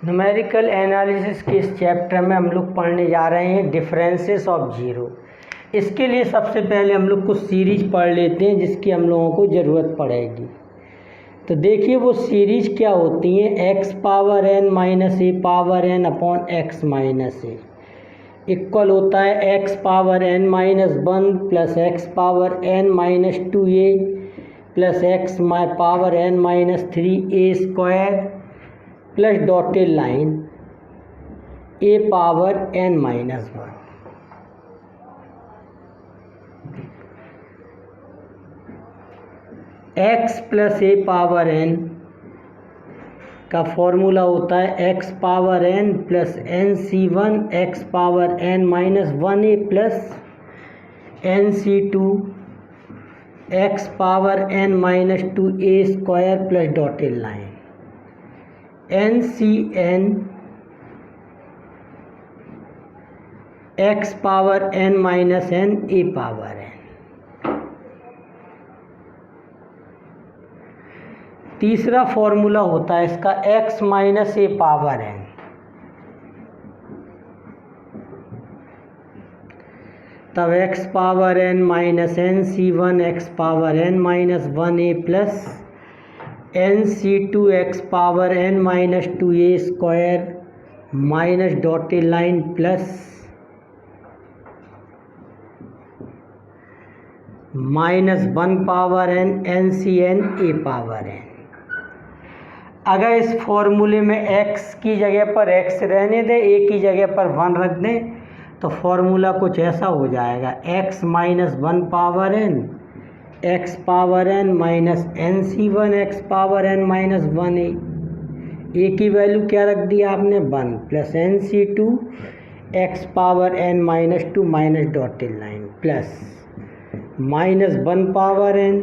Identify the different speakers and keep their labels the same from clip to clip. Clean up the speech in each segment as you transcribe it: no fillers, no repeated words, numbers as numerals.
Speaker 1: Numerical analysis के इस chapter में हम लोग पढ़ने जा रहे हैं डिफरेंसेस ऑफ जीरो। इसके लिए सबसे पहले हम लोग कुछ सीरीज पढ़ लेते हैं जिसकी हम लोगों को ज़रूरत पड़ेगी। तो देखिए वो सीरीज क्या होती हैं, x power n minus a power n upon x minus a equal होता है x power n minus one plus x power n minus two a plus x power n minus three a square plus dotted line a power n minus one. X plus a power n का formula होता है x power n plus n C one x power n minus one a plus n C two x power n minus two a square plus dotted line n C n x power n minus n a power n. तीसरा formula होता है इसका x minus a power n. तब x power n minus n C one x power n minus one a plus n C two x power n minus two a square minus dotted line plus minus one power n n C n a power n. अगर इस फॉर्मूले में x की जगह पर x रहने दें, a की जगह पर 1 रख दें तो फॉर्मूला कुछ ऐसा हो जाएगा x minus one power n x power n minus n C one x power n minus one a की वैल्यू क्या रख दिया आपने 1 प्लस एन सी two x power n minus two minus dotted line plus minus one power n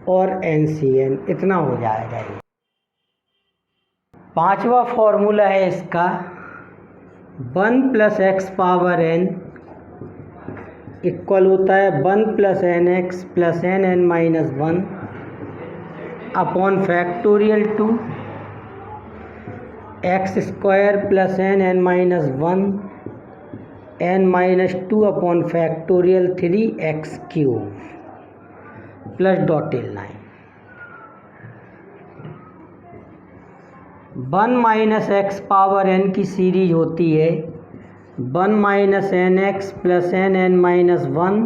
Speaker 1: और n सी n, इतना हो जाएगा ये। पांचवा फॉर्मूला है इसका 1 plus x power n equal होता है 1 plus n x plus n n minus one upon factorial two x square plus n n minus one n minus two upon factorial three x cube plus dotted line 1 minus x power n की series होती है 1 minus n x plus n n minus one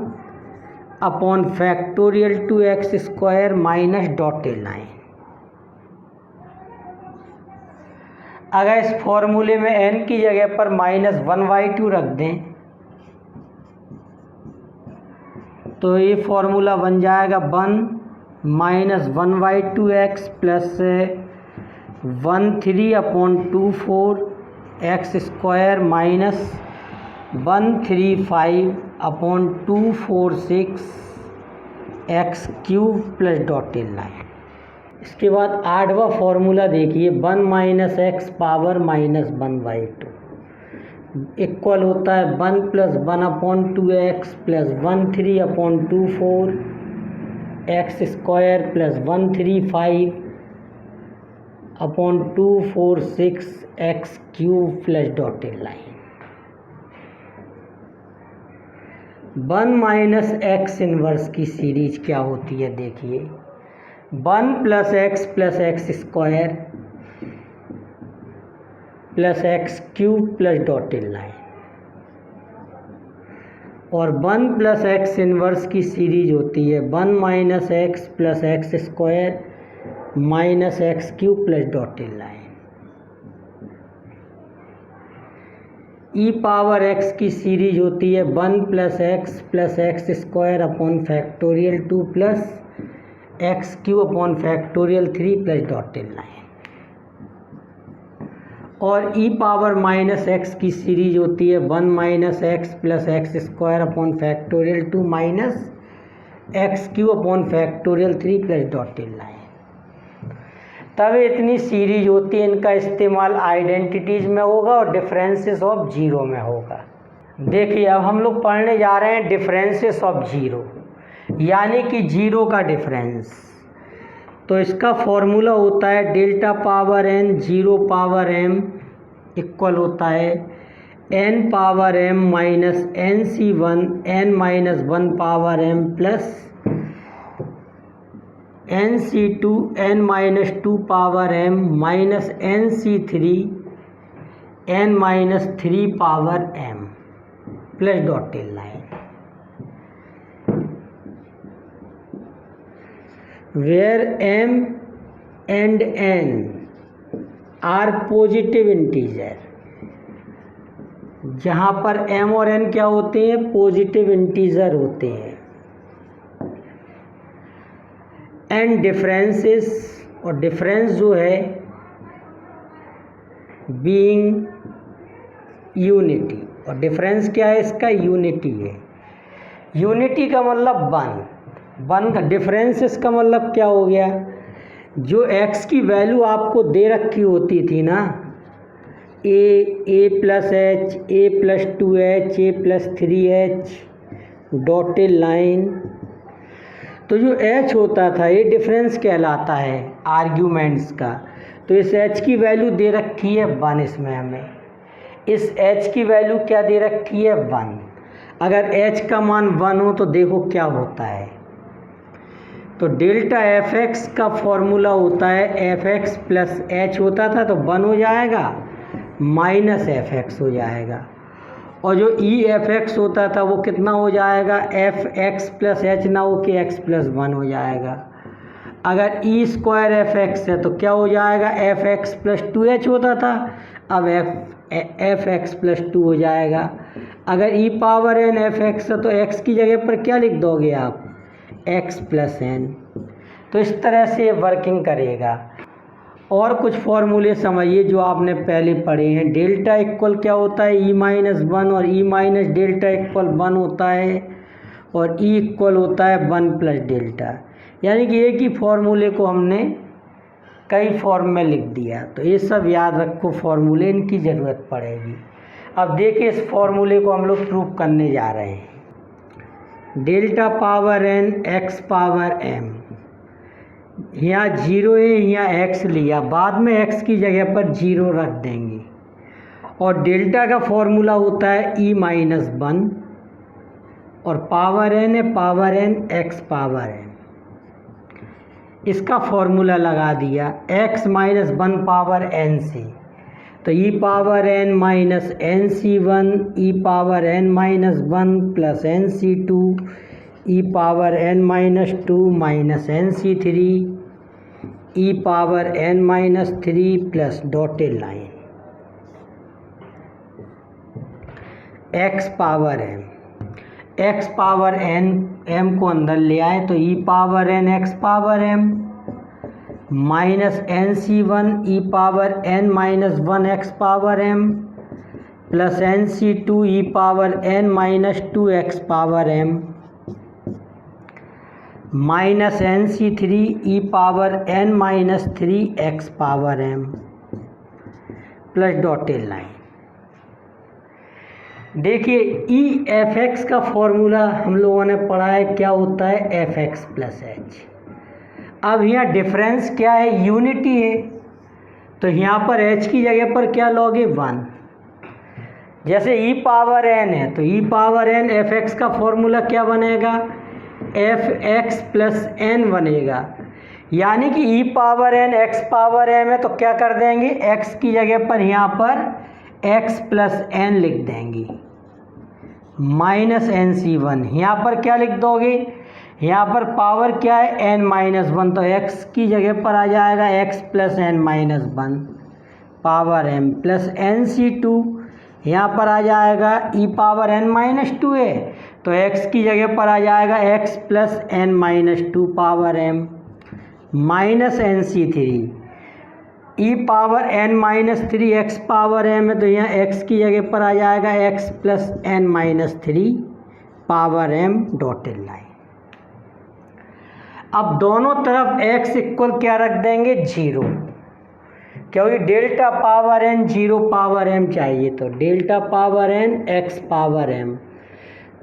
Speaker 1: upon factorial two x square minus dotted line. अगर इस फॉर्मूले में n की जगह पर माइनस वन बाई टू रख दें तो ये फॉर्मूला बन जाएगा 1 minus one by two x plus 1 3 upon 2 4 x square minus 135 upon 2 4 6 x cube plus dotted line. इसके बाद आठवां फॉर्मूला देखिए 1 minus x power minus one by two equal होता है 1 plus one upon two x plus 1 3 upon 2 4 x square plus 135 upon 2 4 6 x cube plus dotted line. 1 minus x inverse की series क्या होती है देखिए 1 plus x square plus x cube plus dotted line और 1 plus x inverse की series होती है 1 minus x square minus x cube plus dotted line. E power x की सीरीज होती है 1 plus x square upon factorial 2 plus x cube upon factorial 3 plus dotted line और e power minus x की series होती है 1 minus x square upon factorial 2 minus x cube upon factorial 3 plus dotted line. तब इतनी series होती है, इनका इस्तेमाल आइडेंटिटीज़ में होगा और डिफरेंसेस ऑफ जीरो में होगा। देखिए अब हम लोग पढ़ने जा रहे हैं डिफरेंसेस ऑफ जीरो, यानी कि जीरो का डिफरेंस। तो इसका फॉर्मूला होता है delta power n zero power m equal होता है n power m minus nc1 n minus 1 power m plus nc2 n minus 2 power m minus nc3 n minus 3 power m plus dotted line. Where m and n are positive integer, जहाँ पर m और n क्या होते हैं, positive integer होते हैं। And differences, और difference जो है बीइंग यूनिटी, और डिफरेंस क्या है इसका, यूनिटी है। यूनिटी का मतलब वन का, डिफरेंस इसका मतलब क्या हो गया, जो x की वैल्यू आपको दे रखी होती थी ना, a plus H, a plus 2h, a plus 3h, dotted line, तो जो h होता था ये डिफरेंस कहलाता है आर्ग्यूमेंट्स का। तो इस h की वैल्यू दे रखी है 1, इसमें हमें इस h की वैल्यू क्या दे रखी है 1। अगर h का मान 1 हो तो देखो क्या होता है, तो डेल्टा एफ एक्स का फॉर्मूला होता है एफ एक्स प्लस एच होता था तो 1 हो जाएगा माइनस एफ एक्स हो जाएगा, और जो ई एफ एक्स होता था वो कितना हो जाएगा, एफ एक्स प्लस एच ना हो कि एक्स प्लस 1 हो जाएगा। अगर ई स्क्वायर एफ एक्स है तो क्या हो जाएगा, एफ एक्स प्लस 2h होता था, अब एफ एक्स प्लस 2 हो जाएगा। अगर ई पावर एन एफ एक्स है तो एक्स की जगह पर क्या लिख दोगे आप, x प्लस एन। तो इस तरह से वर्किंग करेगा। और कुछ फॉर्मूले समझिए जो आपने पहले पढ़े हैं। डेल्टा इक्वल क्या होता है, e माइनस 1, और e माइनस डेल्टा इक्वल 1 होता है, और e इक्वल होता है 1 प्लस डेल्टा। यानी कि एक ही फॉर्मूले को हमने कई फॉर्म में लिख दिया। तो ये सब याद रखो फॉर्मूले, इनकी ज़रूरत पड़ेगी। अब देखिए इस फॉर्मूले को हम लोग प्रूव करने जा रहे हैं। Delta power n x power m, यहाँ 0 है, यहाँ x लिया, बाद में x की जगह पर 0 रख देंगे, और डेल्टा का फॉर्मूला होता है e माइनस 1, और पावर n है power n x power m। इसका फॉर्मूला लगा दिया x माइनस 1 पावर n से, तो e power n minus n c 1, e power n minus 1 plus n सी 2, e power n minus 2 minus n c 3, e power n minus 3 plus dotted line, x power m, x power n m को अंदर ले आए तो e power n x power m minus n c 1 e power n minus 1 x power m plus n सी 2 e power n minus 2 x power m minus n c 3 e power n minus 3 x power m plus dotted line. देखिए e f x का formula हम लोगों ने पढ़ा है, क्या होता है, एफ एक्स प्लस एच। अब यहाँ डिफरेंस क्या है, यूनिटी है, तो यहाँ पर h की जगह पर क्या लोगे 1। जैसे e पावर n है तो e power n F x का फॉर्मूला क्या बनेगा, एफ एक्स प्लस एन बनेगा। यानी कि e power n x power m है तो क्या कर देंगे, x की जगह पर यहाँ पर x प्लस एन लिख देंगे माइनस एन सी 1। यहाँ पर क्या लिख दोगे, यहाँ पर पावर क्या है n माइनस 1, तो x की जगह पर आ जाएगा x plus n minus 1 power m plus n सी 2। यहाँ पर आ जाएगा e पावर n माइनस 2 है तो x की जगह पर आ जाएगा x plus n minus 2 power m minus n c 3, e power n minus 3 x power m है तो यहाँ x की जगह पर आ जाएगा x plus n minus 3 power m dotted line. अब दोनों तरफ x इक्वल क्या रख देंगे, 0, क्योंकि delta power n 0 power m चाहिए, तो delta power n x power m,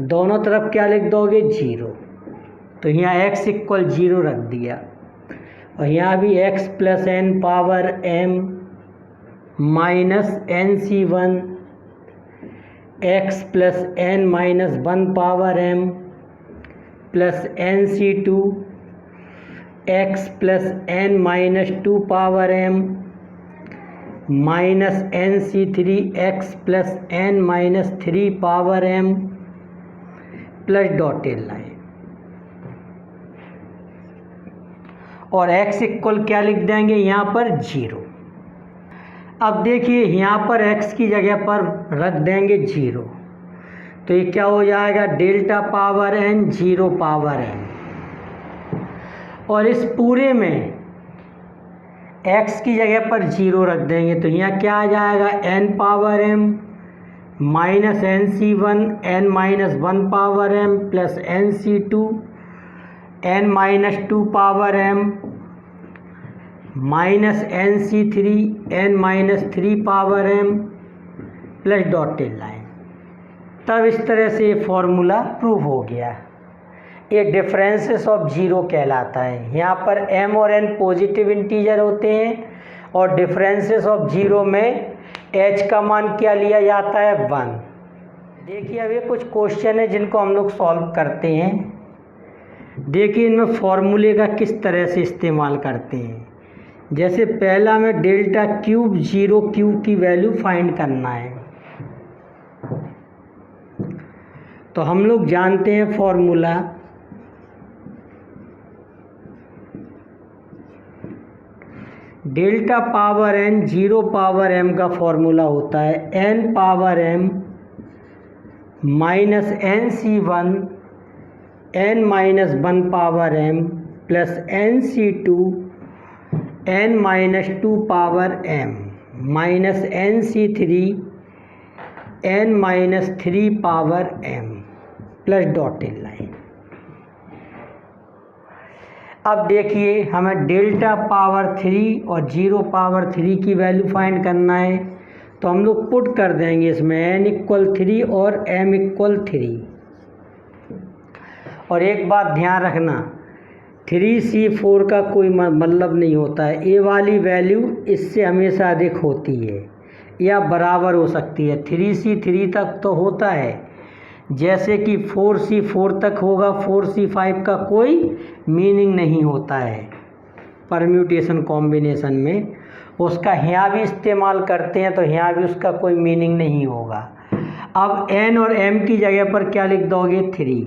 Speaker 1: दोनों तरफ क्या लिख दोगे 0, तो यहाँ x इक्वल 0 रख दिया, और यहाँ भी x plus n power m minus n सी one x plus n minus one power m plus n सी two x plus n minus two power m minus n C three x plus n minus three power m plus dotted line. और x equal क्या लिख देंगे यहाँ पर 0। अब देखिए यहाँ पर x की जगह पर रख देंगे 0, तो ये क्या हो जाएगा delta power n 0 power n। और इस पूरे में x की जगह पर 0 रख देंगे तो यहाँ क्या आ जाएगा n power m minus n सी one n minus one power m plus n सी two n minus two power m minus n C three n minus three power m plus dotted line. तब इस तरह से ये formula prove हो गया। ये differences of zero कहलाता है। यहाँ पर m और n पॉजिटिव इंटीजर होते हैं और डिफरेंसेस ऑफ जीरो में h का मान क्या लिया जाता है 1। देखिए अब ये कुछ क्वेश्चन है जिनको हम लोग सॉल्व करते हैं। देखिए इनमें फॉर्मूले का किस तरह से इस्तेमाल करते हैं। जैसे पहला में डेल्टा क्यूब 0 क्यूब की वैल्यू फाइंड करना है, तो हम लोग जानते हैं formula delta power n 0 power m का फॉर्मूला होता है n power m minus n सी one n minus one power m plus n सी two n minus two power m minus n C three n minus three power m plus dotted line. अब देखिए हमें delta power 3 और 0 power 3 की value find करना है, तो हम लोग पुट कर देंगे इसमें n इक्वल 3 और m इक्वल 3। और एक बात ध्यान रखना 3c4 का कोई मतलब नहीं होता है। ये वाली वैल्यू इससे हमेशा अधिक होती है या बराबर हो सकती है। 3c3 तक तो होता है, जैसे कि 4c4 तक होगा, 4c5 का कोई मीनिंग नहीं होता है परम्यूटेशन कॉम्बिनेशन में। उसका यहाँ भी इस्तेमाल करते हैं तो यहाँ भी उसका कोई मीनिंग नहीं होगा। अब n और m की जगह पर क्या लिख दोगे 3,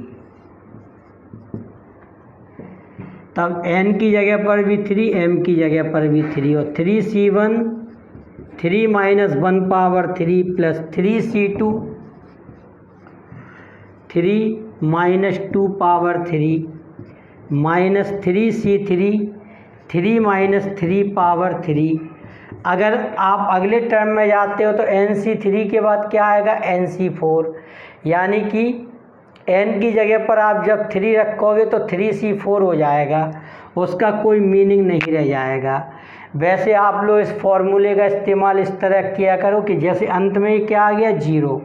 Speaker 1: तब n की जगह पर भी 3 m की जगह पर भी 3 और 3c1 3 minus one power 3 plus 3c2 3 minus two power 3 minus 3c3 3 minus 3 power 3। अगर आप अगले टर्म में जाते हो तो nc3 के बाद क्या आएगा nc4, यानी कि n की जगह पर आप जब 3 रखोगे तो 3c4 हो जाएगा, उसका कोई मीनिंग नहीं रह जाएगा। वैसे आप लोग इस फॉर्मूले का इस्तेमाल इस तरह किया करो कि जैसे अंत में क्या आ गया 0,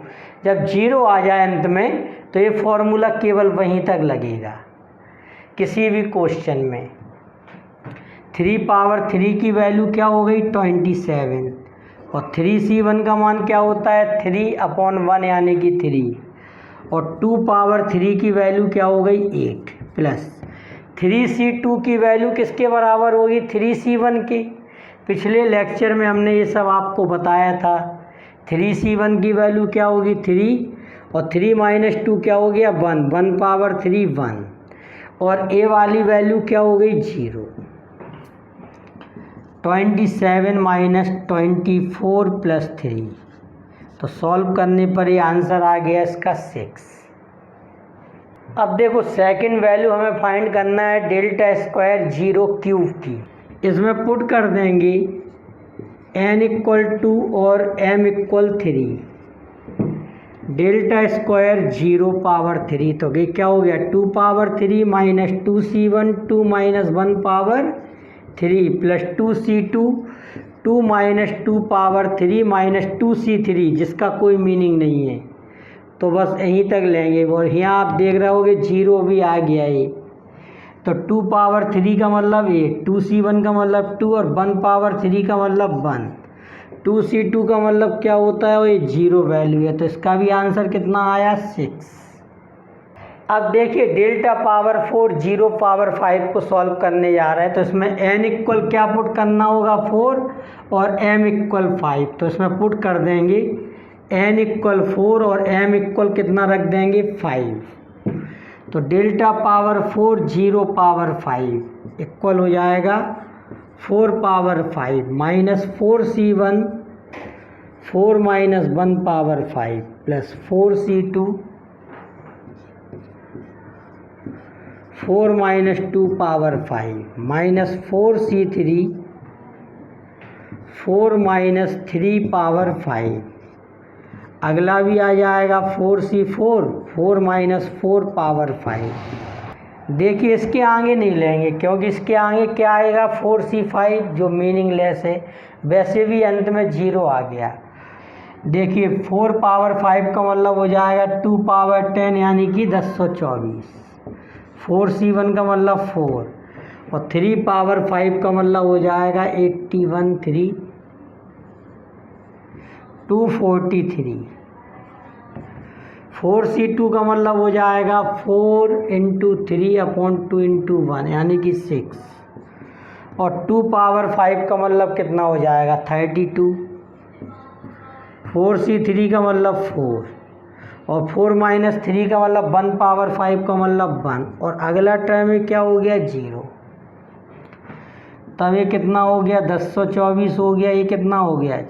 Speaker 1: जब 0 आ जाए अंत में तो ये फॉर्मूला केवल वहीं तक लगेगा किसी भी क्वेश्चन में। 3 पावर 3 की वैल्यू क्या हो गई 27 और 3c1 का मान क्या होता है 3/1 यानी कि 3 और 2 पावर 3 की वैल्यू क्या हो गई 8 प्लस 3c2 की वैल्यू किसके बराबर होगी 3c1 के। पिछले लेक्चर में हमने ये सब आपको बताया था। 3c1 की वैल्यू क्या होगी 3 और 3 माइनस 2 क्या हो गया 1, 1 पावर 3 1 और a वाली वैल्यू क्या हो गई 0। 27 माइनस 24 प्लस 3, तो सॉल्व करने पर ये आंसर आ गया इसका 6। अब देखो सेकंड वैल्यू हमें फाइंड करना है डेल्टा स्क्वायर 0 क्यूब की। इसमें पुट कर देंगे n इक्वल 2 और m equal 3 delta square 0 power 3, तो ये क्या हो गया 2 power 3 minus 2c1 2 minus 1 power 3 plus 2c2 2 minus 2 power 3 minus 2c3 जिसका कोई मीनिंग नहीं है, तो बस यहीं तक लेंगे। और यहाँ आप देख रहे होगे 0 भी आ गया है, तो 2 पावर 3 का मतलब 8, 2c1 का मतलब 2 और 1 पावर 3 का मतलब 1, 2c2 का मतलब क्या होता है, वो ये 0 वैल्यू है, तो इसका भी आंसर कितना आया 6। अब देखिए डेल्टा पावर 4 0 पावर 5 को सॉल्व करने जा रहे हैं, तो इसमें n इक्वल क्या पुट करना होगा 4 और m इक्वल 5, तो इसमें पुट कर देंगे n इक्वल 4 और m इक्वल कितना रख देंगे 5। तो डेल्टा पावर 4 0 पावर 5 इक्वल हो जाएगा 4 power 5 minus 4c1 4 minus 1 power 5 plus 4c2 4 minus 2 power 5 minus 4c3 4 minus 3 power 5। अगला भी आ जाएगा 4c4 4 माइनस 4 पावर 5। देखिए इसके आगे नहीं लेंगे क्योंकि इसके आगे क्या आएगा 4c5 जो मीनिंगलेस है, वैसे भी अंत में 0 आ गया। देखिए 4 पावर 5 का मतलब हो जाएगा 2 पावर 10 यानी कि 1024। 4c1 का मतलब 4 और 3 पावर 5 का मतलब हो जाएगा 81 3 243। 4c2 का मतलब हो जाएगा 4 इंटू 3 अपॉन 2 इंटू 1 यानी कि 6 और 2 पावर 5 का मतलब कितना हो जाएगा 32। 4c3 का मतलब 4 और 4 माइनस 3 का मतलब 1 पावर 5 का मतलब 1 और अगला टर्म में क्या हो गया 0। तब ये कितना हो गया 1024 हो गया, ये कितना हो गया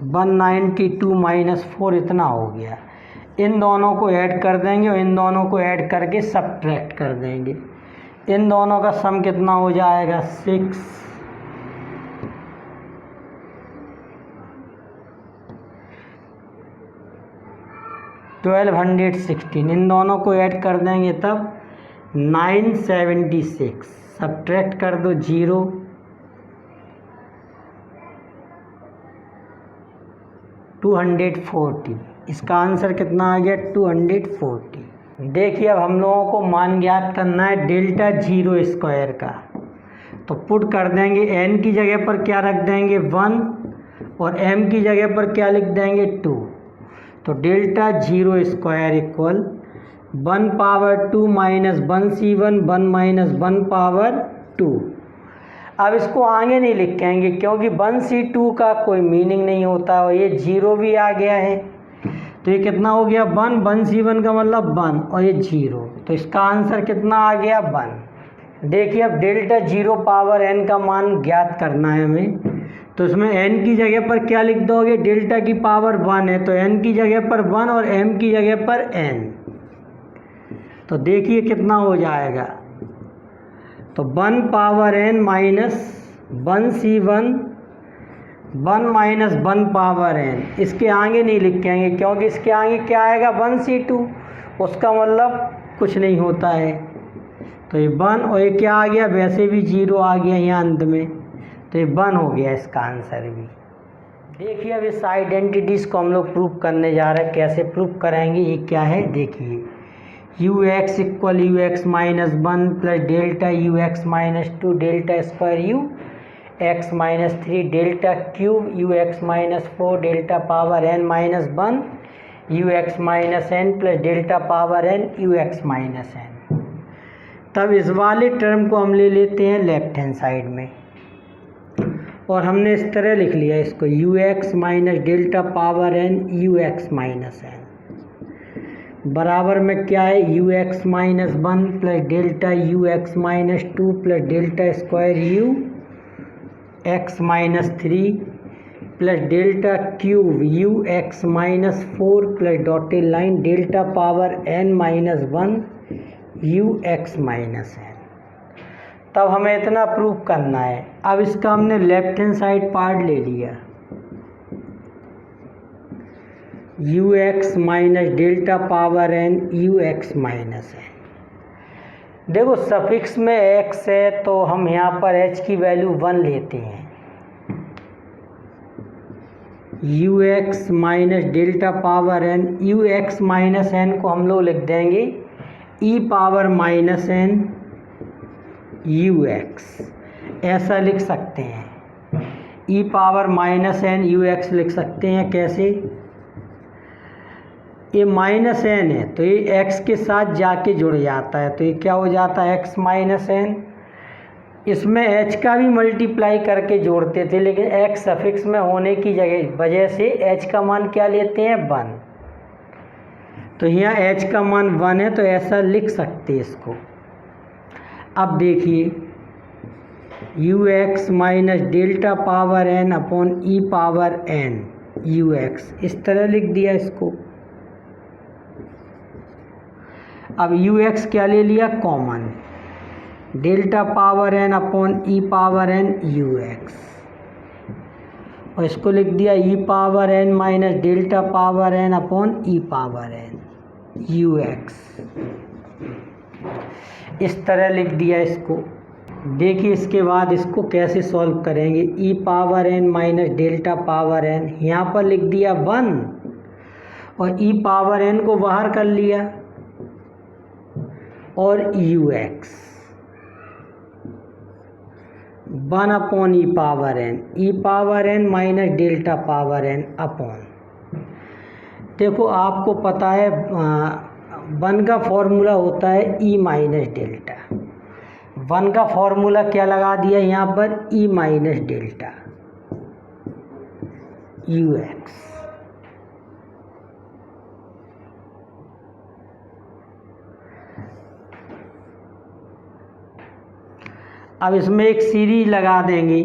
Speaker 1: 192 माइनस 4 इतना हो गया। इन दोनों को ऐड कर देंगे और इन दोनों को ऐड करके सब्ट्रैक्ट कर देंगे। इन दोनों का सम कितना हो जाएगा 6 1216। इन दोनों को ऐड कर देंगे तब 976। सब्ट्रैक्ट कर दो 0 240। इसका आंसर कितना आ गया 240। देखिए अब हम लोगों को मान ज्ञात करना है डेल्टा 0 स्क्वायर का, तो पुट कर देंगे n की जगह पर क्या रख देंगे 1 और m की जगह पर क्या लिख देंगे 2। तो delta 0 square equal 1 power 2 minus 1c1 1 minus 1 power 2। अब इसको आगे नहीं लिखेंगे क्योंकि 1c2 का कोई मीनिंग नहीं होता और ये 0 भी आ गया है, तो ये कितना हो गया 1 1c1 का मतलब 1 और ये 0, तो इसका आंसर कितना आ गया 1। देखिए अब डेल्टा 0 पावर n का मान ज्ञात करना है हमें, तो इसमें n की जगह पर क्या लिख दोगे, डेल्टा की पावर 1 है तो n की जगह पर 1 और m की जगह पर n। तो देखिए कितना हो जाएगा, तो 1 power n minus 1c1 1 minus 1 power n। इसके आगे नहीं लिखेंगे क्योंकि इसके आगे क्या आएगा 1c2, उसका मतलब कुछ नहीं होता है, तो ये 1 और ये क्या आ गया, वैसे भी 0 आ गया यहाँ अंत में, तो ये 1 हो गया इसका आंसर भी। देखिए अब इस आइडेंटिटीज़ को हम लोग प्रूव करने जा रहे हैं। कैसे प्रूव करेंगे, ये क्या है देखिए, u x equal you x minus 1 plus delta u x minus 2 delta square you x minus 3 delta cube you x minus 4 delta power n minus 1 u x minus n plus delta power n you x minus n। तब इस वाले term को हम ले लेते हैं left hand side में और हमने इस तरह लिख लिया इसको, you x minus delta power n you x minus n बराबर में क्या है, you x minus 1 plus delta u x minus 2 plus delta square you x minus 3 plus delta cube you x minus 4 plus dotted line delta power n minus 1 u x minus n। तब हमें इतना prove करना है। अब इसका हमने left hand side part ले लिया, you x minus delta power n you x minus n। देखो सफिक्स में x है तो हम यहाँ पर h की वैल्यू 1 लेते हैं, u x minus delta power n, u x minus n को हम लोग लिख देंगे e power minus n u x, ऐसा लिख सकते हैं। E power minus n u x लिख सकते हैं। कैसे? ये माइनस एन है तो ये एक्स के साथ जाके जुड़ जाता है, तो ये क्या हो जाता है एक्स माइनस एन। इसमें एच का भी मल्टीप्लाई करके जोड़ते थे, लेकिन एक्स सफिक्स में होने की वजह से एच का मान क्या लेते हैं 1, तो यहाँ एच का मान 1 है, तो ऐसा लिख सकते हैं इसको। अब देखिए u x minus delta power n upon e power n u x, इस तरह लिख दिया इसको। अब यू एक्स क्या ले लिया common, delta power n upon e power n u x, और इसको लिख दिया e power n minus delta power n upon e power n u x, इस तरह लिख दिया इसको। देखिए इसके बाद इसको कैसे सॉल्व करेंगे। E power n minus delta power n, यहाँ पर लिख दिया 1 और ई पावर एन को बाहर कर लिया, और u x 1 upon e power n minus delta power n upon, देखो आपको पता है 1 का फॉर्मूला होता है ई माइनस डेल्टा, 1 का फॉर्मूला क्या लगा दिया यहाँ पर e minus delta u x. अब इसमें एक सीरीज लगा देंगे,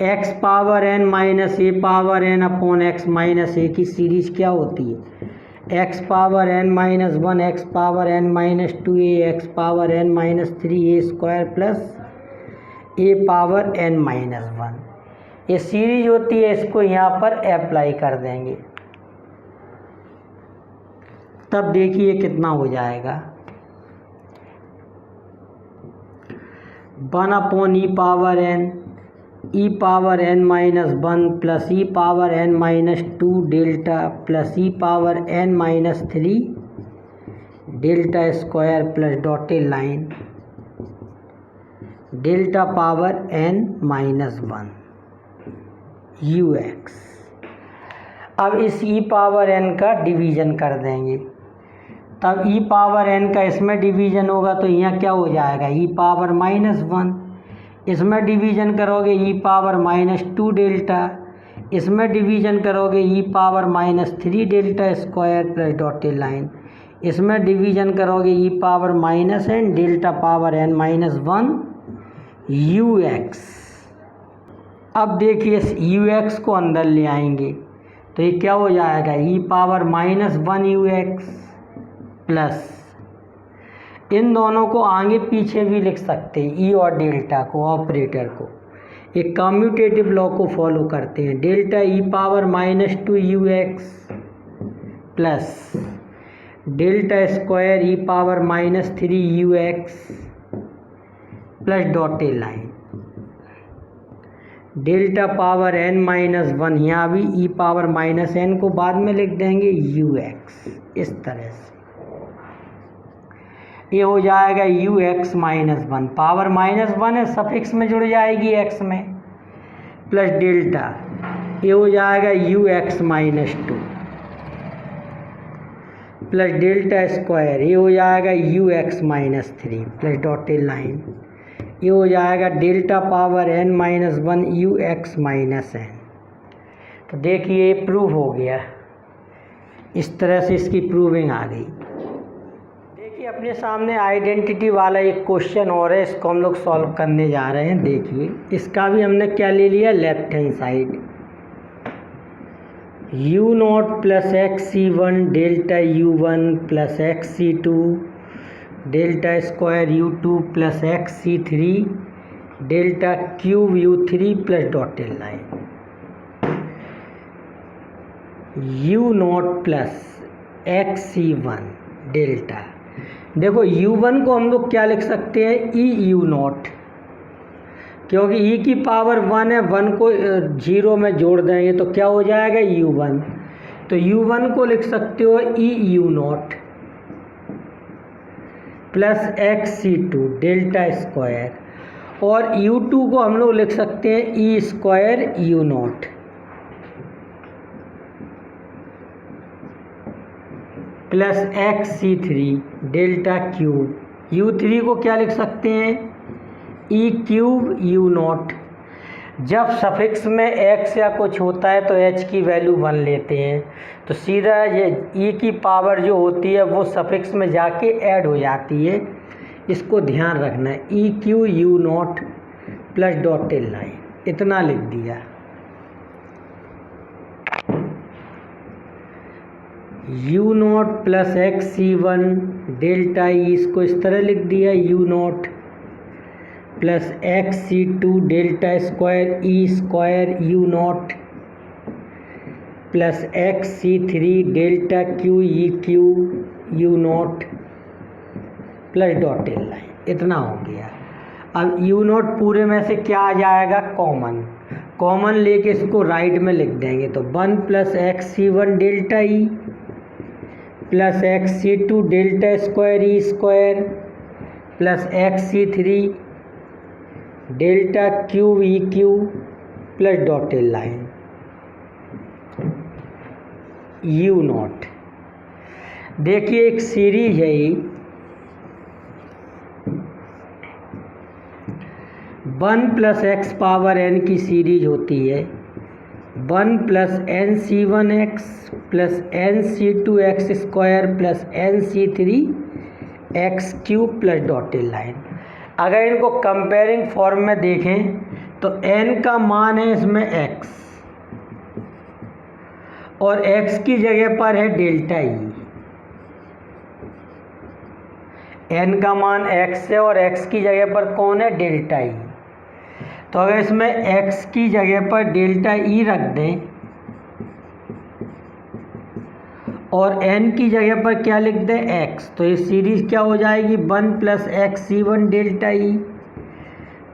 Speaker 1: x power n minus a power n upon x minus a की सीरीज क्या होती है, x power n minus 1 x power n minus 2 a x power n minus 3 a square plus a power n minus 1, ये series होती है। इसको यहाँ पर अप्लाई कर देंगे, तब देखिए कितना हो जाएगा 1 upon e power n minus 1 plus e power n minus 2 delta plus e power n minus 3 delta square plus dotted line delta power n minus 1 u x. अब इस ई पावर एन का डिवीज़न कर देंगे, तब ई power n का इसमें division होगा तो यहाँ क्या हो जाएगा ई पावर माइनस 1, इसमें डिवीज़न करोगे ई पावर माइनस 2 डेल्टा, इसमें डिवीज़न करोगे e power minus 3 delta square plus dotted line, इसमें डिवीज़न करोगे e power minus n delta power n minus 1 u x. अब देखिए इस यू एक्स को अंदर ले आएंगे तो ये क्या हो जाएगा e power minus 1 u x plus, इन दोनों को आगे पीछे भी लिख सकते हैं, ई और डेल्टा को ऑपरेटर को, एक कम्यूटेटिव लॉ को फॉलो करते हैं। Delta e power minus 2 u x plus delta square e power minus 3 u x plus dotted line delta power n minus 1, यहाँ भी ई पावर माइनस एन को बाद में लिख देंगे यू एक्स, इस तरह से ये हो जाएगा u x minus 1, power minus 1 है सफिक्स में जुड़ जाएगी एक्स में, प्लस डेल्टा, ये हो जाएगा u x minus 2 plus delta square, ये हो जाएगा u x minus 3 plus dotted line, ये हो जाएगा delta power n minus 1 u x minus n. तो देखिए ये प्रूव हो गया, इस तरह से इसकी प्रूविंग आ गई। देखिए अपने सामने आइडेंटिटी वाला एक क्वेश्चन और है, इसको हम लोग सॉल्व करने जा रहे हैं। देखिए इसका भी हमने क्या ले लिया, left hand side, u not plus x C 1 delta u 1 plus x C 2 delta square u 2 plus x C 3 delta cube u 3 plus dotted line, u not plus x C 1 delta. देखो u1 को हम लोग क्या लिख सकते हैं, ई u not क्योंकि ई की पावर 1 है, 1 को 0 में जोड़ देंगे तो क्या हो जाएगा u1। तो u1 को लिख सकते हो e u not plus XC2 delta square, और u2 को हम लोग लिख सकते हैं e square u not plus XC3 delta cube. u3 को क्या लिख सकते हैं ई क्यूब यू नॉट। जब सफिक्स में x या कुछ होता है तो h की वैल्यू 1 लेते हैं, तो सीधा ये e की पावर जो होती है वो सफिक्स में जाके ऐड हो जाती है। इसको ध्यान रखना है, E Q U not plus dotted line, इतना लिख दिया। You not plus XC1 delta ई, इसको इस तरह लिख दिया you not plus XC2 delta square e square u not plus XC3 delta Q E Q U not plus dotted line, इतना हो गया। अब यू नॉट पूरे में से क्या आ जाएगा कॉमन, कॉमन लेके इसको राइट में लिख देंगे तो 1 plus XC1 delta e plus XC2 delta square e square plus XC3 delta cube E Q plus dotted line u not. देखिए एक सीरीज है ये 1 प्लस एक्स पावर n की सीरीज होती है 1 plus NC1x plus NC2x square plus NC3 x cube plus dotted line. अगर इनको comparing form में देखें तो n का मान है इसमें x और x की जगह पर है डेल्टा ई। n का मान x है और x की जगह पर कौन है डेल्टा ई। तो अगर इसमें x की जगह पर डेल्टा ई रख दें और n की जगह पर क्या लिख दें x, तो ये सीरीज क्या हो जाएगी 1 plus XC1 delta e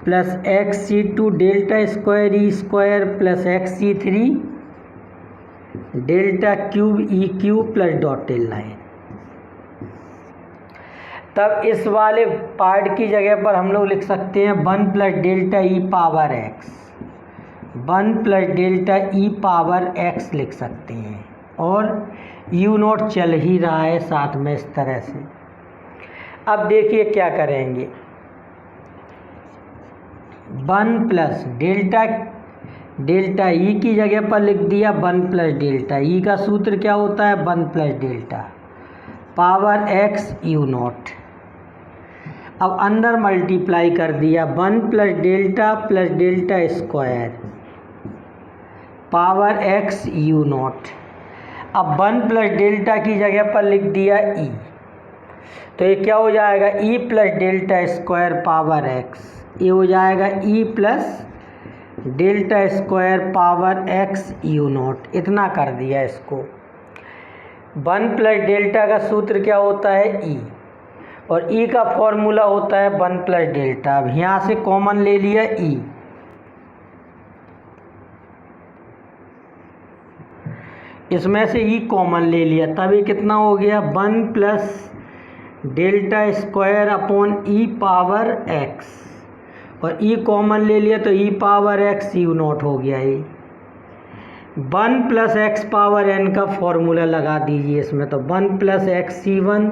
Speaker 1: plus XC2 delta square e square plus XC3 delta cube e cube plus dotted line. तब इस वाले पार्ट की जगह पर हम लोग लिख सकते हैं 1 plus delta e power x, 1 plus delta e power x लिख सकते हैं, और यू नॉट चल ही रहा है साथ में इस तरह से। अब देखिए क्या करेंगे, 1 प्लस डेल्टा ई की जगह पर लिख दिया 1 प्लस डेल्टा ई का सूत्र क्या होता है 1 plus delta power x u not. अब अंदर मल्टीप्लाई कर दिया 1 plus delta square power x u not. अब 1 प्लस डेल्टा की जगह पर लिख दिया e, तो ये क्या हो जाएगा e plus delta square power x, ये हो जाएगा e plus delta square power x u not. इतना कर दिया इसको। 1 प्लस डेल्टा का सूत्र क्या होता है e, और e का फॉर्मूला होता है 1 प्लस डेल्टा। अब यहाँ से कॉमन ले लिया e, इसमें से e कॉमन ले लिया, तब ये कितना हो गया 1 plus delta square upon e power x, और e कॉमन ले लिया तो e power x u not हो गया। ये 1 प्लस एक्स पावर n का फॉर्मूला लगा दीजिए इसमें, तो 1 plus XC1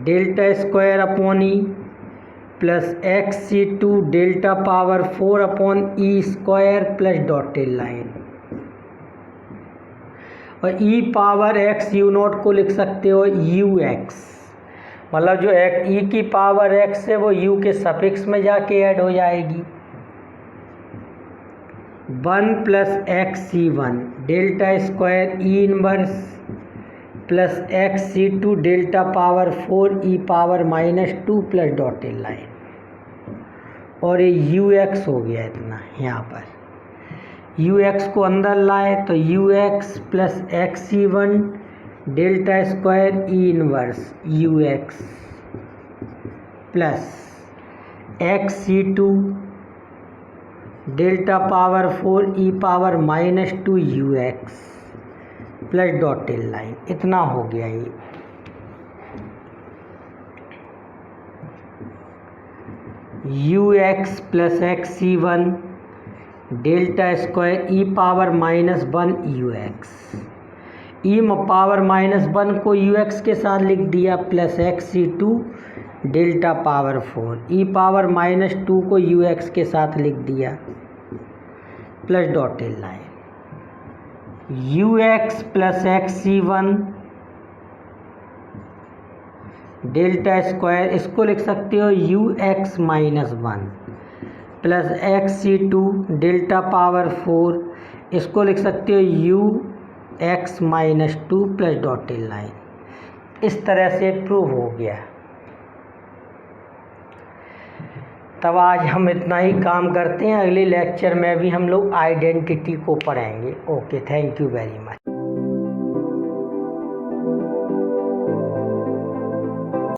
Speaker 1: delta square upon e plus XC2 delta power 4 upon e square plus dotted line, और e power x u not को लिख सकते हो ux, मतलब जो e की पावर x है वो u के सफिक्स में जाके ऐड हो जाएगी। 1 plus XC1 delta square e inverse plus XC2 delta power 4 e power -2 plus dotted line, और ये ux हो गया इतना। यहाँ पर ux को अंदर लाए तो ux plus XC1 delta square e inverse ux plus XC2 delta power 4 e power -2 ux plus dotted line, इतना हो गया ये। ux plus xc1 delta square e power -1 ux, e power -1 को ux के साथ लिख दिया, plus xc2 delta power 4 e power -2 को ux के साथ लिख दिया, plus dotted line. ux plus xc1 delta square, इसको लिख सकते हो ux -1 plus xc2 delta power 4, इसको लिख सकते हो ux -2 प्लस डॉटेड लाइन। इस तरह से प्रूव हो गया। तब आज हम इतना ही काम करते हैं, अगले लेक्चर में भी हम लोग आइडेंटिटी को पढ़ेंगे। Okay, thank you very much.